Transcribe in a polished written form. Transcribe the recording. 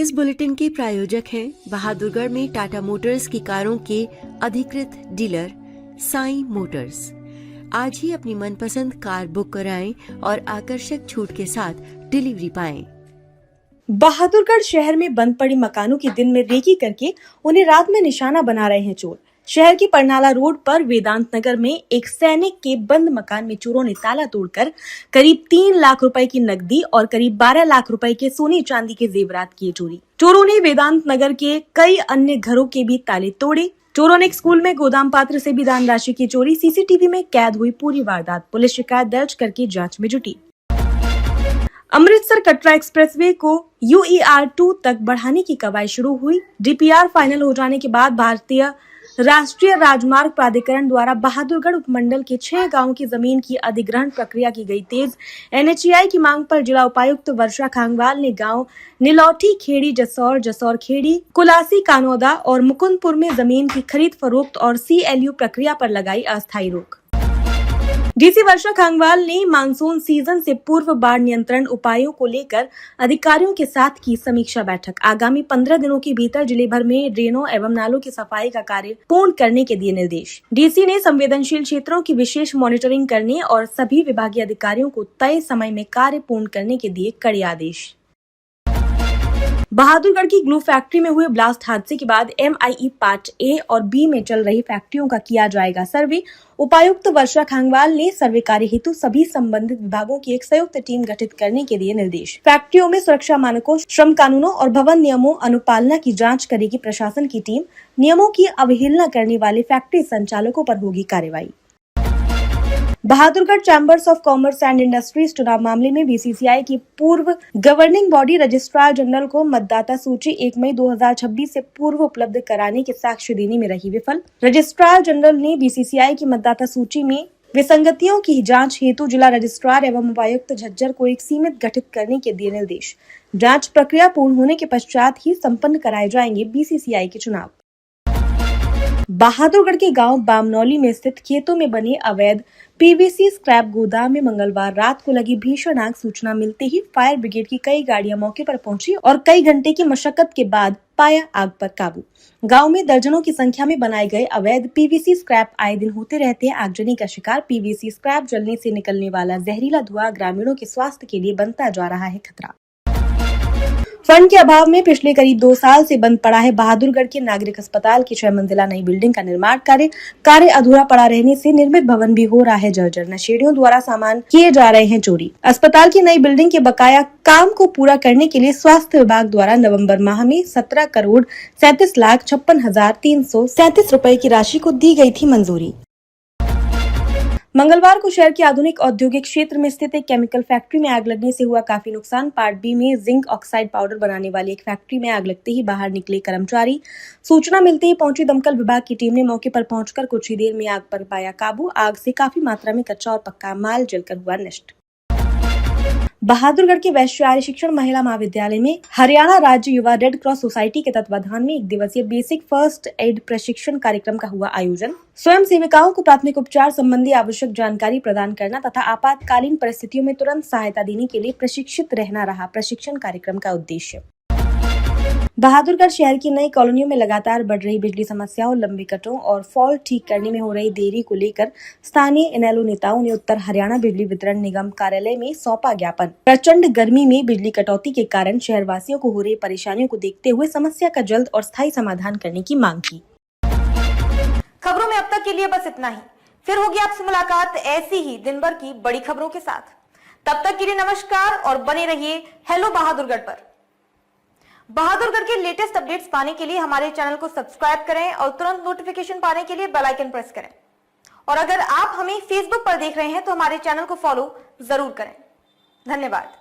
इस बुलेटिन के प्रायोजक हैं बहादुरगढ़ में टाटा मोटर्स की कारों के अधिकृत डीलर साई मोटर्स। आज ही अपनी मनपसंद कार बुक कराएं और आकर्षक छूट के साथ डिलीवरी पाएं। बहादुरगढ़ शहर में बंद पड़ी मकानों की दिन में रेकी करके उन्हें रात में निशाना बना रहे हैं चोर। शहर की परनाला रोड पर वेदांत नगर में एक सैनिक के बंद मकान में चोरों ने ताला तोड़कर करीब 3 लाख रुपए की नकदी और करीब 12 लाख रुपए के सोने चांदी के जेवरात किए चोरी। चोरों ने वेदांत नगर के कई अन्य घरों के भी ताले तोड़े। चोरों ने एक स्कूल में गोदाम पात्र से भी दान राशि की चोरी। सीसीटीवी में कैद हुई पूरी वारदात। पुलिस शिकायत दर्ज करके जांच में जुटी। अमृतसर कटरा एक्सप्रेसवे को UER2 तक बढ़ाने की कवायद शुरू हुई। DPR फाइनल हो जाने के बाद भारतीय राष्ट्रीय राजमार्ग प्राधिकरण द्वारा बहादुरगढ़ उपमंडल के 6 गांवों की जमीन की अधिग्रहण प्रक्रिया की गई तेज। NHAI की मांग पर जिला उपायुक्त वर्षा खांगवाल ने गांव नीलौठी खेड़ी, जसौर खेड़ी, कुलासी कानौदा और मुकुंदपुर में जमीन की खरीद फरोख्त और CLU प्रक्रिया पर लगाई अस्थायी रोक। डीसी वर्षा खांगवाल ने मानसून सीजन से पूर्व बाढ़ नियंत्रण उपायों को लेकर अधिकारियों के साथ की समीक्षा बैठक। आगामी 15 दिनों के भीतर जिले भर में ड्रेनों एवं नालों की सफाई का कार्य पूर्ण करने के दिए निर्देश। डीसी ने संवेदनशील क्षेत्रों की विशेष मॉनिटरिंग करने और सभी विभागीय अधिकारियों को तय समय में कार्य पूर्ण करने के दिए कड़े आदेश। बहादुरगढ़ की ग्लू फैक्ट्री में हुए ब्लास्ट हादसे के बाद MIE पार्ट A और B में चल रही फैक्ट्रियों का किया जाएगा सर्वे। उपायुक्त वर्षा खांगवाल ने सर्वे कार्य हेतु सभी संबंधित विभागों की एक संयुक्त टीम गठित करने के दिए निर्देश। फैक्ट्रियों में सुरक्षा मानकों, श्रम कानूनों और भवन नियमों अनुपालना की जांच करेगी प्रशासन की टीम। नियमों की अवहेलना करने वाले फैक्ट्री संचालकों पर होगी कार्रवाई। Bahadurgarh chambers of commerce and industries चुनाव मामले में BCCI की पूर्व गवर्निंग बॉडी रजिस्ट्रार जनरल को मतदाता सूची 1 मई 2026 से पूर्व उपलब्ध कराने के साक्ष्य देने में रही विफल। रजिस्ट्रार जनरल ने BCCI की मतदाता सूची में विसंगतियों की जांच हेतु जिला रजिस्ट्रार एवं उपायुक्त झज्जर को एक समिति गठित करने के दिए निर्देश। जांच प्रक्रिया पूर्ण होने के पश्चात ही संपन्न कराए जाएंगे BCCI के चुनाव। बहादुरगढ़ के गांव बामनौली में स्थित खेतों में बने अवैध PVC स्क्रैप गोदाम में मंगलवार रात को लगी भीषण आग सूचना मिलते ही फायर ब्रिगेड की कई गाड़ियां मौके पर पहुंची और कई घंटे की मशक्कत के बाद पाया आग पर काबू। गांव में दर्जनों की संख्या में बनाए गए अवैध PVC स्क्रैप आए दिन होते रहते हैं आगजनी का शिकार। PVC स्क्रैप जलने से निकलने वाला जहरीला धुआं ग्रामीणों के स्वास्थ्य के लिए बनता जा रहा है खतरा। फंड के अभाव में पिछले करीब 2 साल से बंद पड़ा है बहादुरगढ़ के नागरिक अस्पताल की 6 मंजिला नई बिल्डिंग का निर्माण कार्य अधूरा पड़ा रहने से निर्मित भवन भी हो रहा है जर्जर। नशेड़ियों द्वारा सामान किए जा रहे हैं चोरी। अस्पताल की नई बिल्डिंग के बकाया काम को पूरा करने के लिए स्वास्थ्य विभाग द्वारा नवंबर माह में 17 करोड़ 37,56,337 रुपए की राशि को दी गई थी मंजूरी। मंगलवार को शहर के आधुनिक औद्योगिक क्षेत्र में स्थित एक केमिकल फैक्ट्री में आग लगने से हुआ काफी नुकसान। पार्ट B में जिंक ऑक्साइड पाउडर बनाने वाली एक फैक्ट्री में आग लगते ही बाहर निकले कर्मचारी। सूचना मिलते ही पहुंची दमकल विभाग की टीम ने मौके पर पहुंचकर कुछ ही देर में आग पर पाया काबू। आग से काफी मात्रा में कच्चा और पक्का माल जलकर हुआ नष्ट। बहादुरगढ़ के वैश्य आर्य शिक्षण महिला महाविद्यालय में हरियाणा राज्य युवा रेड क्रॉस सोसाइटी के तत्वाधान में 1 दिवसीय बेसिक फर्स्ट एड प्रशिक्षण कार्यक्रम का हुआ आयोजन। स्वयं सेविकाओं को प्राथमिक उपचार संबंधी आवश्यक जानकारी प्रदान करना तथा आपातकालीन परिस्थितियों में तुरंत सहायता देने के लिए प्रशिक्षित रहना रहा प्रशिक्षण कार्यक्रम का उद्देश्य। बहादुरगढ़ शहर की नई कॉलोनियों में लगातार बढ़ रही बिजली समस्याओं, लंबे कटों और फॉल्ट ठीक करने में हो रही देरी को लेकर स्थानीय NLO नेताओं ने उत्तर हरियाणा बिजली वितरण निगम कार्यालय में सौंपा ज्ञापन। प्रचंड गर्मी में बिजली कटौती के कारण शहरवासियों को हो रही परेशानियों को देखते हुए समस्या का जल्द और स्थायी समाधान करने की मांग की। खबरों में अब तक के लिए बस इतना ही। फिर होगी आपसे मुलाकात ऐसी ही दिन भर की बड़ी खबरों के साथ। तब तक के लिए नमस्कार और बने रहिए हेलो बहादुरगढ़ पर। बहादुरगढ़ के लेटेस्ट अपडेट्स पाने के लिए हमारे चैनल को सब्सक्राइब करें और तुरंत नोटिफिकेशन पाने के लिए बेल आइकन प्रेस करें। और अगर आप हमें फेसबुक पर देख रहे हैं तो हमारे चैनल को फॉलो जरूर करें। धन्यवाद।